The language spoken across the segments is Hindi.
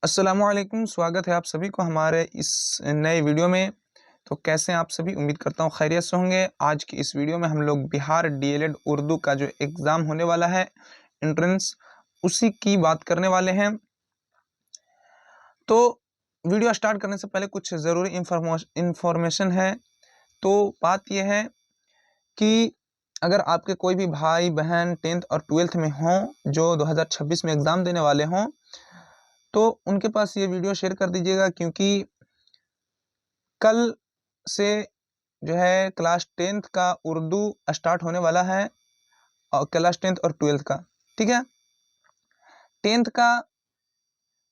अस्सलामुअलैकुम, स्वागत है आप सभी को हमारे इस नए वीडियो में। तो कैसे हैं आप सभी? उम्मीद करता हूँ खैरियत से होंगे। आज की इस वीडियो में हम लोग बिहार डीएलएड उर्दू का जो एग्ज़ाम होने वाला है एंट्रेंस, उसी की बात करने वाले हैं। तो वीडियो स्टार्ट करने से पहले कुछ ज़रूरी इंफॉर्मेशन है। तो बात यह है कि अगर आपके कोई भी भाई बहन 10th और 12th में हों जो 2026 में एग्ज़ाम देने वाले हों, तो उनके पास ये वीडियो शेयर कर दीजिएगा, क्योंकि कल से जो है क्लास 10th का उर्दू स्टार्ट होने वाला है, और क्लास 10th और 12th का, ठीक है। 10th का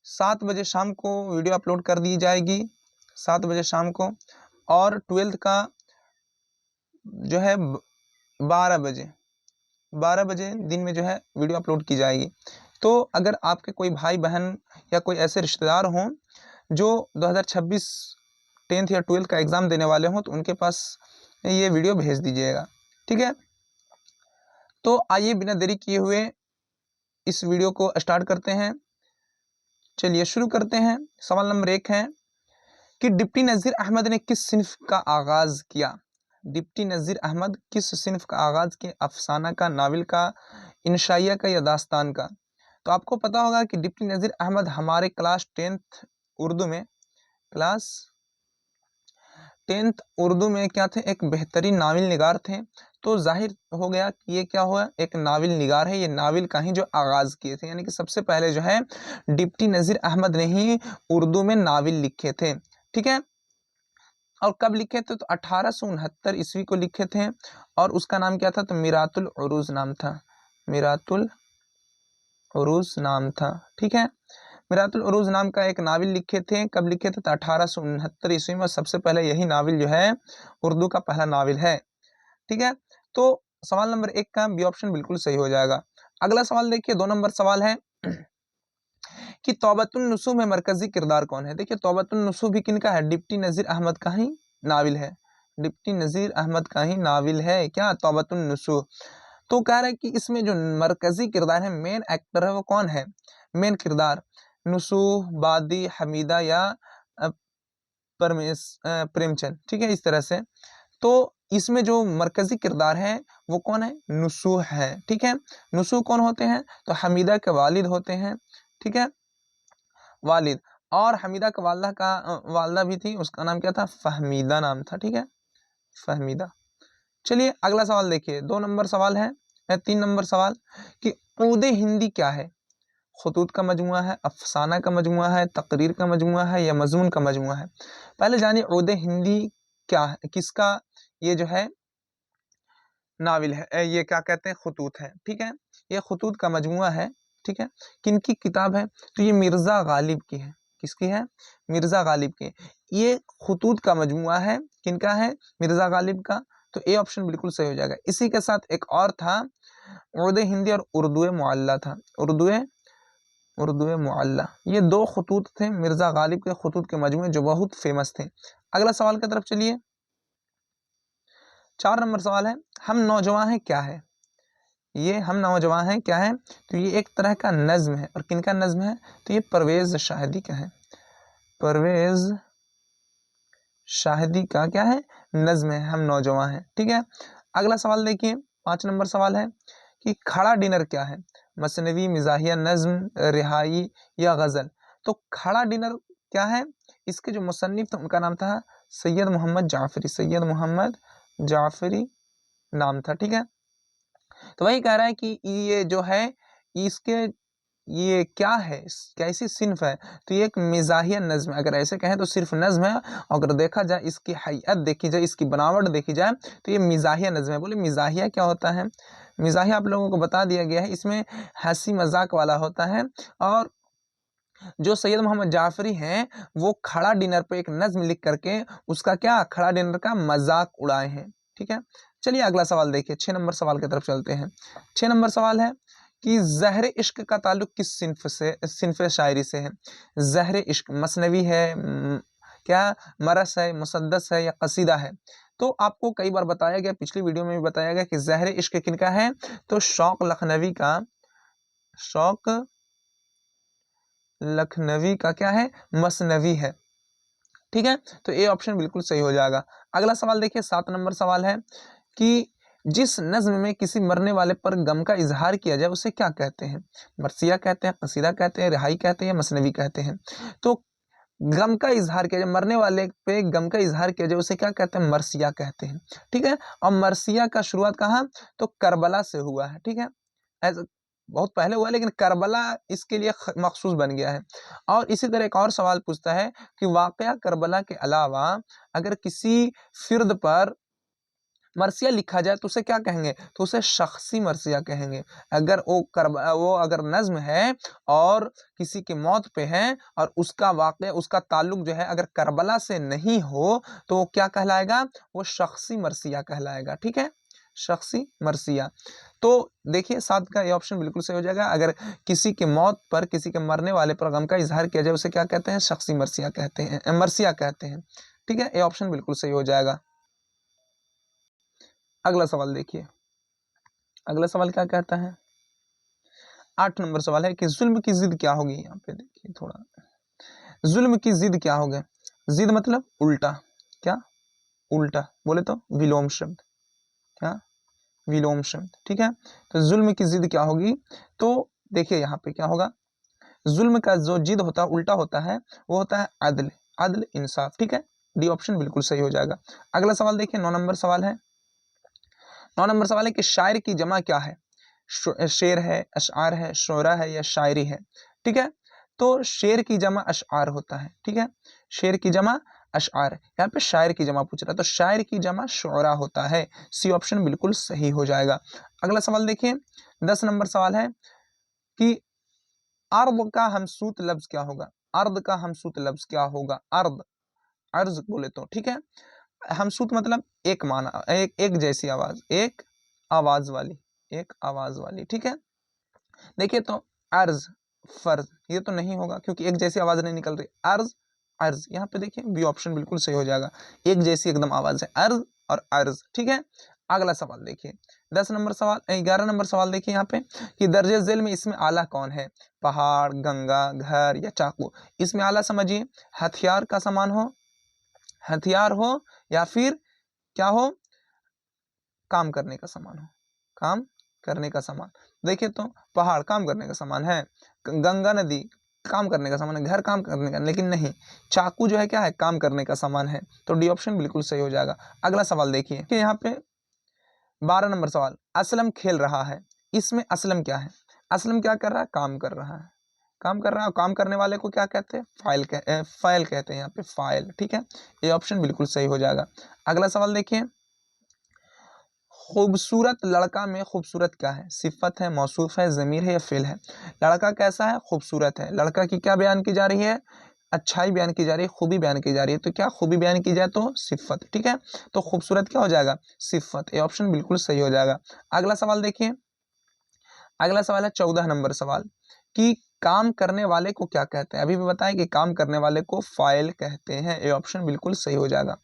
7 बजे शाम को वीडियो अपलोड कर दी जाएगी, 7 बजे शाम को, और 12th का जो है 12 बजे दिन में जो है वीडियो अपलोड की जाएगी। तो अगर आपके कोई भाई बहन या कोई ऐसे रिश्तेदार हों जो 2026 10th या 12th का एग्ज़ाम देने वाले हों, तो उनके पास ये वीडियो भेज दीजिएगा, ठीक है। तो आइए बिना देरी किए हुए इस वीडियो को स्टार्ट करते हैं। चलिए शुरू करते हैं। सवाल नंबर 1 है कि डिप्टी नज़ीर अहमद ने किस सिन्फ का आगाज़ किया? डिप्टी नज़ीर अहमद किस सिन्फ का आगाज़ किया? अफसाना का, नावल का, इंशाइया का या दास्तान का? तो आपको पता होगा कि डिप्टी नज़ीर अहमद हमारे क्लास 10th उर्दू में क्या थे? एक बेहतरीन नावल निगार थे। तो जाहिर हो गया कि ये क्या हुआ, एक नावल निगार है। ये नावल का ही जो आगाज़ किए थे, यानी कि सबसे पहले जो है डिप्टी नज़ीर अहमद ने ही उर्दू में नावल लिखे थे, ठीक है। और कब लिखे थे? तो 1869 ईस्वी को लिखे थे, और उसका नाम क्या था? तो मीरातुल उरूज नाम था। मीरातुल उरूज नाम था, ठीक है। मीरातुल उरूज नाम का एक नावल लिखे थे। कब लिखे थे? तो 1869 ईस्वी में। सबसे पहले यही नावल जो है उर्दू का पहला नावल है, ठीक है। तो सवाल नंबर 1 का बी ऑप्शन बिल्कुल सही हो जाएगा। अगला सवाल देखिए, 2 नंबर सवाल है कि तौबतुन नुसूह में मरकजी किरदार कौन है? देखिए, तौबतुन नुसूह भी किनका है? डिप्टी नज़ीर अहमद का ही नावल है। डिप्टी नज़ीर अहमद का ही नावल है क्या? तौबतुन नुसूह। तो कह रहा है कि इसमें जो मरकजी किरदार है, मेन एक्टर है, वो कौन है? मेन किरदार नुसूह, बादी, हमीदा या प्रेमचंद, ठीक है, इस तरह से। तो इसमें जो मरकजी किरदार है वो कौन है? नुसूह है, ठीक है। नुसूह कौन होते हैं? तो हमीदा के वालिद होते हैं, ठीक है, वालिद। और हमीदा के वालदा भी थी, उसका नाम क्या था? फहमीदा नाम था, ठीक है, फहमीदा। चलिए अगला सवाल देखिए, 2 नंबर सवाल है, 3 नंबर सवाल कि ऊदे हिंदी क्या है? खतूत का मजमुआ है, अफसाना का मजमुआ है, तकरीर का मजमुआ है या मजमून का मजमुआ है? पहले जानिए ऊदे हिंदी क्या है, किसका ये जो है नावल है, ये क्या कहते हैं, खतूत है, ठीक है। ये खतूत का मजमुआ है, ठीक है। किनकी किताब है? तो ये मिर्ज़ा गालिब की है। किसकी है? मिर्ज़ा गालिब की। ये खतूत का मजमुआ है, किनका है? मिर्ज़ा गालिब का। तो ए ऑप्शन बिल्कुल सही हो जाएगा। इसी के साथ एक और था, उर्दू हिंदी और उर्दू मुअल्ला था। उर्दू मुअल्ला, ये 2 खतूत थे मिर्ज़ा गालिब के खतूत के मजमुए, जो बहुत फेमस थे। अगला सवाल की तरफ चलिए। 4 नंबर सवाल है, हम नौजवान हैं क्या है? ये हम नौजवान हैं क्या है? तो ये एक तरह का नज्म है। और किनका नज्म है? तो ये परवेज़ शाहिदी का है। परवेज़ शाहिदी का क्या है? नज्म है, हम नौजवान हैं, ठीक है। अगला सवाल देखिए, 5 नंबर सवाल है कि खड़ा डिनर क्या है? मसनवी, मिज़ाहिया, नज्म, रिहाई या गज़ल? तो खड़ा डिनर क्या है? इसके जो मुसन्निफ थे उनका नाम था सैयद मोहम्मद जाफ़री। सैयद मोहम्मद जाफ़री नाम था, ठीक है। तो वही कह रहा है कि ये जो है इसके, ये क्या है, कैसी सिन्फ है? तो ये एक मिज़ाहिया नज़्म है। अगर ऐसे कहें तो सिर्फ नज़्म है, अगर देखा जाए इसकी हैयत देखी जाए, इसकी बनावट देखी जाए, तो ये मिज़ाहिया नज़्म है। बोले मिज़ाहिया क्या होता है? मिज़ाहिया आप लोगों को बता दिया गया है, इसमें हंसी मजाक वाला होता है। और जो सैयद मोहम्मद जाफ़री हैं, वो खड़ा डिनर पे एक नज़्म लिख करके उसका क्या, खड़ा डिनर का मजाक उड़ाए हैं, ठीक है। चलिए अगला सवाल देखिए, 6 नंबर सवाल की तरफ चलते हैं। 6 नंबर सवाल है कि ज़हर इश्क का ताल्लुक किस सिन्फ शायरी से है? ज़हर इश्क मसनवी है, क्या मरस है, मुसद्दस है या कसीदा है? तो आपको कई बार बताया गया, पिछली वीडियो में भी बताया गया कि ज़हर इश्क किनका है? तो शौक लखनवी का, शौक लखनवी का क्या है, मसनवी है। ठीक है, तो ए ऑप्शन बिल्कुल सही हो जाएगा। अगला सवाल देखिए, 7 नंबर सवाल है कि जिस नज्म में किसी मरने वाले पर गम का इजहार किया जाए उसे क्या कहते हैं? मरसिया कहते हैं, कसीदा कहते हैं, रिहाई कहते हैं या मसनवी कहते हैं? तो गम का इजहार किया जाए, मरने वाले पे गम का इजहार किया जाए उसे क्या कहते हैं? मरसिया कहते हैं। ठीक है, और मरसिया का शुरुआत कहाँ? तो करबला से हुआ है। ठीक है, ऐसा बहुत पहले हुआ लेकिन करबला इसके लिए मखसूस बन गया है। और इसी तरह एक और सवाल पूछता है कि वाकया करबला के अलावा अगर किसी फिर्द पर मरसिया लिखा जाए तो उसे क्या कहेंगे? तो उसे शख्सी मरसिया कहेंगे। अगर वो अगर नज्म है और किसी की मौत पे है और उसका वाक़या, उसका ताल्लुक जो है अगर करबला से नहीं हो तो वो क्या कहलाएगा? वो शख्सी मरसिया कहलाएगा। ठीक है, शख्सी मरसिया। तो देखिए 7 का ये ऑप्शन बिल्कुल सही हो जाएगा। अगर किसी की मौत पर, किसी के मरने वाले पर गम का इजहार किया जाए उसे क्या कहते हैं? शख्सी मरसिया कहते हैं, मरसिया कहते हैं। ठीक है, ये ऑप्शन बिल्कुल सही हो जाएगा। अगला सवाल देखिए, अगला सवाल क्या कहता है? 8 नंबर सवाल है कि जुल्म की जिद क्या होगी? यहाँ पे देखिए थोड़ा, जुल्म की जिद क्या होगा? जिद मतलब उल्टा, क्या? उल्टा बोले तो विलोम शब्द, क्या? विलोम शब्द। ठीक है, तो जुल्म की जिद क्या होगी? तो देखिए यहाँ पे क्या होगा, जुल्म का जो जिद होता है, उल्टा होता है, वो होता है अदल, अदल इंसाफ। ठीक है, डी ऑप्शन बिल्कुल सही हो जाएगा। अगला सवाल देखिए, 9 नंबर सवाल है। 9 नंबर सवाल है कि शायर की जमा क्या है? शेर है, अशआर है, शोरा है या शायरी है? ठीक है, तो शेर की जमा अशआर होता है। ठीक है, शेर की जमा अशआर, यहाँ पे शायर की जमा पूछ रहा है तो शायर की जमा शोरा होता है। सी ऑप्शन बिल्कुल सही हो जाएगा। अगला सवाल देखिए, 10 नंबर सवाल है कि अर्द का हमसूत लफ्ज क्या होगा? अर्द का हमसूत लफ्ज क्या होगा? अर्द, अर्ज बोले तो। ठीक है, हमसूत मतलब एक माना, एक जैसी आवाज, एक आवाज वाली, एक आवाज वाली। ठीक है, देखिए तो अर्ज, फर्ज, ये तो नहीं होगा क्योंकि एक जैसी आवाज नहीं निकल रही। अर्ज, अर्ज, यहाँ पे देखिए बी ऑप्शन बिल्कुल सही हो जाएगा। एक जैसी एकदम आवाज है, अर्ज और अर्ज। ठीक है, अगला सवाल देखिए, 10 नंबर सवाल, 11 नंबर सवाल देखिए यहाँ पे कि दर्जे झेल में इसमें आला कौन है? पहाड़, गंगा, घर या चाकू? इसमें आला समझिए हथियार का सामान हो, हथियार हो या फिर क्या हो? काम करने का सामान हो, काम करने का सामान। देखिए तो पहाड़ काम करने का सामान है, गंगा नदी काम करने का सामान है, घर काम करने का, लेकिन नहीं, चाकू जो है क्या है? काम करने का सामान है। तो डी ऑप्शन बिल्कुल सही हो जाएगा। अगला सवाल देखिए कि यहाँ पे 12 नंबर सवाल, असलम खेल रहा है, इसमें असलम क्या है? असलम क्या कर रहा है? काम कर रहा है, काम कर रहा है। काम करने वाले को क्या कहते हैं? फाइल कहते हैं यहाँ पे, फाइल। ठीक है, ये ऑप्शन बिल्कुल सही हो जाएगा। अगला सवाल देखिए, खूबसूरत लड़का में खूबसूरत क्या है? सिफत है, मौसूफ है, ज़मीर है या फ़िल है? लड़का कैसा है? खूबसूरत है। लड़का की क्या बयान की जा रही है? अच्छाई बयान की जा रही है, खूबी बयान की जा रही है। तो क्या खूबी बयान की जाए तो सिफत। ठीक है, तो खूबसूरत क्या हो जाएगा? सिफत। ये ऑप्शन बिल्कुल सही हो जाएगा। अगला सवाल देखिए, अगला सवाल है 14 नंबर सवाल कि काम करने वाले को क्या कहते हैं? अभी भी बताएं कि काम करने वाले को फाइल कहते हैं। ये ऑप्शन बिल्कुल सही हो जाएगा।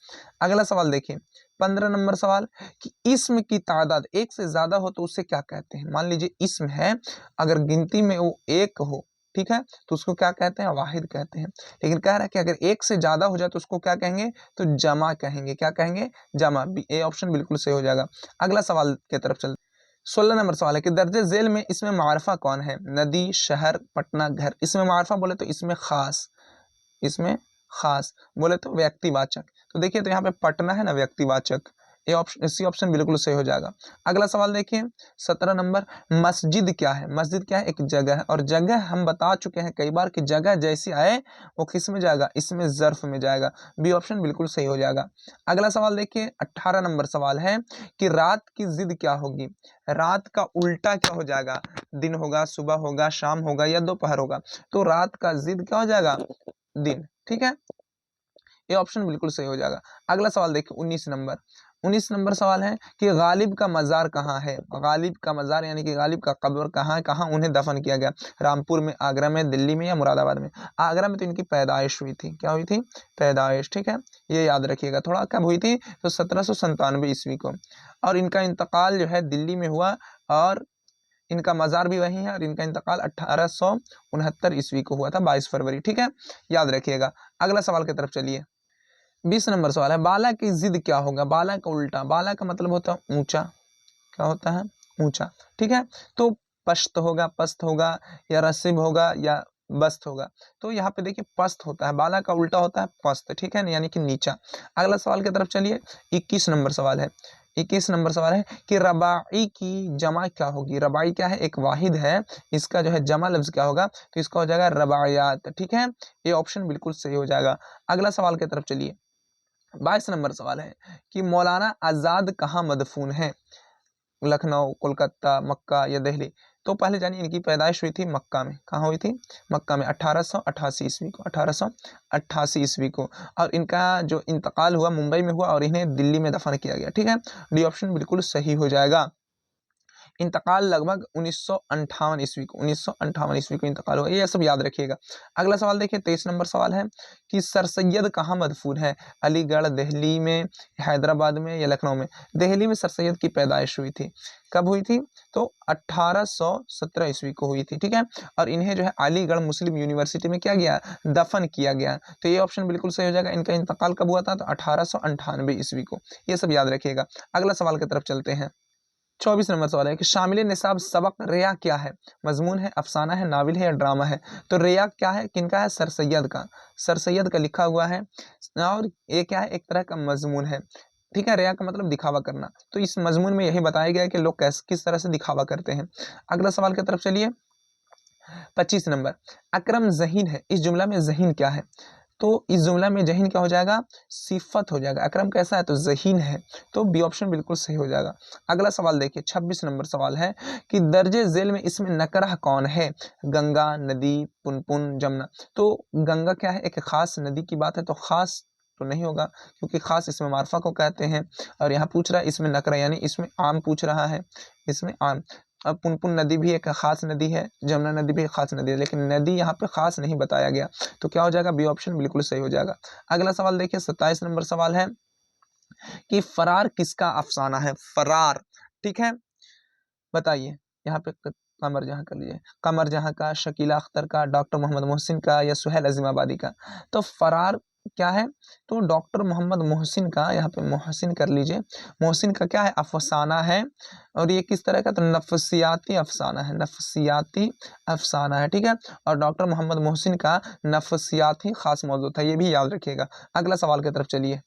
अगला सवाल देखिए, 15 नंबर सवाल कि इसम की तादाद एक से ज्यादा हो तो उसे क्या कहते हैं? मान लीजिए इसम है, अगर गिनती में वो एक हो, ठीक है, तो उसको क्या कहते हैं? वाहिद कहते हैं। लेकिन कह रहा है कि अगर एक से ज्यादा हो जाए तो उसको क्या कहेंगे? तो जमा कहेंगे। क्या कहेंगे? जमा। ये ऑप्शन बिल्कुल सही हो जाएगा। अगला सवाल की तरफ चलते, 16 नंबर सवाल है कि दर्जे झेल में इसमें मारफा कौन है? नदी, शहर, पटना, घर? इसमें मारफा बोले तो इसमें खास, इसमें खास बोले तो व्यक्तिवाचक। तो देखिए तो यहाँ पे पटना है ना, व्यक्तिवाचक। ये ऑप्शन, इसी ऑप्शन बिल्कुल सही हो जाएगा। अगला सवाल देखिए, 17 नंबर, मस्जिद क्या है? मस्जिद क्या है? एक जगह है, और जगह हम बता चुके हैं कई बार कि जगह जैसी आए वो किस में जाएगा? इसमें ज़र्फ में जाएगा। बी ऑप्शन बिल्कुल सही हो जाएगा। अगला सवाल देखिए, 18 नंबर सवाल है कि रात की जिद क्या होगी? रात का उल्टा क्या हो जाएगा? दिन होगा, सुबह होगा, शाम होगा या दोपहर होगा? तो रात का जिद क्या हो जाएगा? दिन। ठीक है, ये ऑप्शन बिल्कुल सही हो जाएगा। अगला सवाल देखिए, 19 नंबर, 19 नंबर सवाल है कि गालिब का मज़ार कहाँ है? गालिब का मज़ार यानी कि गालिब का कब्र कहाँ है? कहाँ उन्हें दफन किया गया? रामपुर में, आगरा में, दिल्ली में या मुरादाबाद में? आगरा में तो इनकी पैदाइश हुई थी। क्या हुई थी? पैदाइश। ठीक है, ये याद रखिएगा। थोड़ा कब हुई थी? तो 1797 ईस्वी को। और इनका इंतकाल जो है दिल्ली में हुआ, और इनका मज़ार भी वहीं है और इनका इंतकाल 1869 ईस्वी को हुआ था, 22 फरवरी। ठीक है, याद रखिएगा। अगला सवाल की तरफ चलिए। 20 नंबर सवाल है, बाला की जिद क्या होगा? बाला का उल्टा, बाला का मतलब होता है ऊंचा, क्या होता है? ऊंचा। ठीक है, तो पश्त होगा, पस्त होगा, या रसिब होगा, या बस्त होगा। तो यहाँ पे देखिए पस्त होता है, बाला का उल्टा होता है पस्त। ठीक है ना, यानी कि नीचा। अगला सवाल की तरफ चलिए। 21 नंबर सवाल है। 21 नंबर सवाल है कि रबाई की जमा क्या होगी? रबाई क्या है? एक वाहिद है, इसका जो है जमा लफ्ज क्या होगा? तो इसका हो जाएगा रबायात। ठीक है, ये ऑप्शन बिल्कुल सही हो जाएगा। अगला सवाल की तरफ चलिए। 22 नंबर सवाल है कि मौलाना आज़ाद कहाँ मदफून है? लखनऊ, कोलकाता, मक्का या दिल्ली? तो पहले जानिए, इनकी पैदाइश हुई थी मक्का में। कहाँ हुई थी? मक्का में, 1888 ईस्वी को, 1888 ईस्वी को। और इनका जो इंतकाल हुआ मुंबई में हुआ और इन्हें दिल्ली में दफन किया गया। ठीक है, डी ऑप्शन बिल्कुल सही हो जाएगा। इंतकाल लगभग 1958 ईस्वी को, 1958 ईस्वी को इंतकाल हुआ, ये सब याद रखिएगा। अगला सवाल देखिए, 23 नंबर सवाल है कि सर सैयद कहाँ मदफून है? अलीगढ़, दिल्ली में, हैदराबाद में या लखनऊ में? दिल्ली में सर सैयद की पैदाइश हुई थी। कब हुई थी? तो 1817 ईस्वी को हुई थी। ठीक है, और इन्हें जो है अलीगढ़ मुस्लिम यूनिवर्सिटी में क्या गया? दफन किया गया। तो ये ऑप्शन बिल्कुल सही हो जाएगा। इनका इंतकाल कब हुआ था? तो 1898 ईस्वी को। ये सब याद रखिएगा। अगला सवाल की तरफ चलते हैं। 24 नंबर सवाल है कि शामिल निसाब सबक रिया क्या है? मजमून है, अफसाना है, नाविल है या ड्रामा है? तो रिया क्या है? किनका है? सर सैयद का। सर सैयद का लिखा हुआ है, और ये क्या है? एक तरह का मजमून है। ठीक है, रिया का मतलब दिखावा करना। तो इस मजमून में यही बताया गया है कि लोग किस तरह से दिखावा करते हैं। अगला सवाल की तरफ चलिए। 25 नंबर, अकरम ज़हीन है, इस जुमला में ज़हीन क्या है? तो इस जुमला में ज़हीन क्या हो जाएगा? सिफत हो जाएगा। अकरम कैसा है? तो ज़हीन है। तो बी ऑप्शन बिल्कुल सही हो जाएगा। अगला सवाल देखिए, 26 नंबर सवाल है कि दर्जे झेल में इसमें नकरा कौन है? गंगा, नदी, पुनपुन, जमुना? तो गंगा क्या है? एक खास नदी की बात है, तो खास तो नहीं होगा, क्योंकि खास इसमें मार्फा को कहते हैं। और यहाँ पूछ रहा है इसमें नकरा, यानी इसमें आम पूछ रहा है, इसमें आम। अब पुनपुन नदी भी एक खास नदी है, जमुना नदी भी एक खास नदी है, लेकिन नदी यहाँ पे खास नहीं बताया गया। तो क्या हो जाएगा? बी ऑप्शन बिल्कुल सही हो जाएगा। अगला सवाल देखिए, 27 नंबर सवाल है कि फरार किसका अफसाना है? फरार। ठीक है, बताइए। यहाँ पे कमर जहाँ कर लीजिए, कमर जहाँ का, शकीला अख्तर का, डॉक्टर मोहम्मद मोहसिन का या सुहेल अजीमाबादी का? तो फरार क्या है? तो डॉक्टर मोहम्मद मोहसिन का, यहाँ पे मोहसिन कर लीजिए। मोहसिन का क्या है? अफसाना है। और ये किस तरह का? तो नफसियाती अफसाना है, नफसियाती अफसाना है। ठीक है, और डॉक्टर मोहम्मद मोहसिन का नफसियाती खास मौजू था, ये भी याद रखिएगा। अगला सवाल की तरफ चलिए।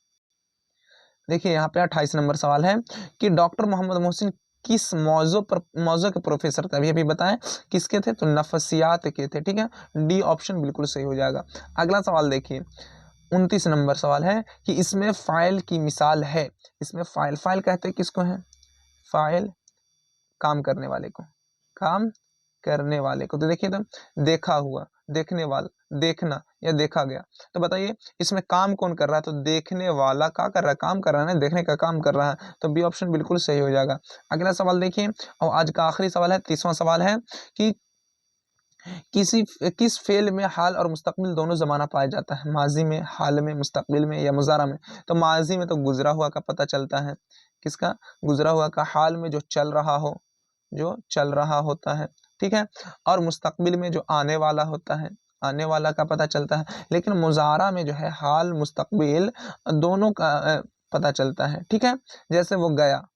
देखिए यहाँ पे 28 नंबर सवाल है कि डॉक्टर मोहम्मद मोहसिन किस मौजू के प्रोफेसर थे? अभी अभी बताएं किसके थे? तो नफसियात के थे। ठीक है, डी ऑप्शन बिल्कुल सही हो जाएगा। अगला सवाल देखिए, 29 नंबर सवाल है कि इसमें फाइल की मिसाल है। इसमें फाइल, फाइल कहते हैं किसको है? फाइल, काम करने वाले को, काम करने वाले को। तो देखिए, तो देखा हुआ, देखने वाला, देखना या देखा गया। तो बताइए इसमें काम कौन कर रहा है? तो देखने वाला क्या कर रहा है? काम कर रहा है ना, देखने का काम कर रहा है। तो बी ऑप्शन बिल्कुल सही हो जाएगा। अगला सवाल देखिए, और आज का आखिरी सवाल है, 30वां सवाल है कि किस फेल में हाल और मुस्तकबिल दोनों ज़माना पाया जाता है? माजी में, हाल में, मुस्तकबिल में या मुज़ारा में? तो माजी में तो गुजरा हुआ का पता चलता है। किसका? गुजरा हुआ का। हाल में जो चल रहा हो, जो चल रहा होता है। ठीक है, और मुस्तकबिल में जो आने वाला होता है, आने वाला का पता चलता है। लेकिन मुज़ारा में जो है हाल मुस्तकबिल दोनों का पता चलता है। ठीक है, जैसे वो गया,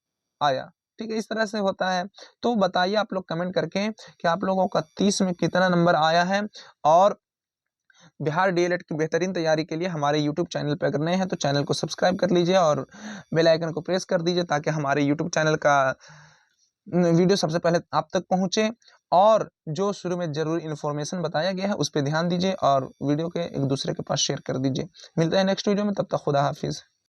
आया। ठीक है, इस तरह से होता है। तो बताइए आप लोग कमेंट करके कि आप लोगों का 30 में कितना नंबर आया है। और बिहार डीएलएड की बेहतरीन तैयारी के लिए हमारे यूट्यूब चैनल पर अगर नए हैं तो चैनल को सब्सक्राइब कर लीजिए और बेल आइकन को प्रेस कर दीजिए, ताकि हमारे यूट्यूब चैनल का वीडियो सबसे पहले आप तक पहुंचे। और जो शुरू में जरूरी इन्फॉर्मेशन बताया गया है उस पर ध्यान दीजिए और वीडियो के एक दूसरे के पास शेयर कर दीजिए। मिलते हैं नेक्स्ट वीडियो में, तब तक खुदा हाफिज़।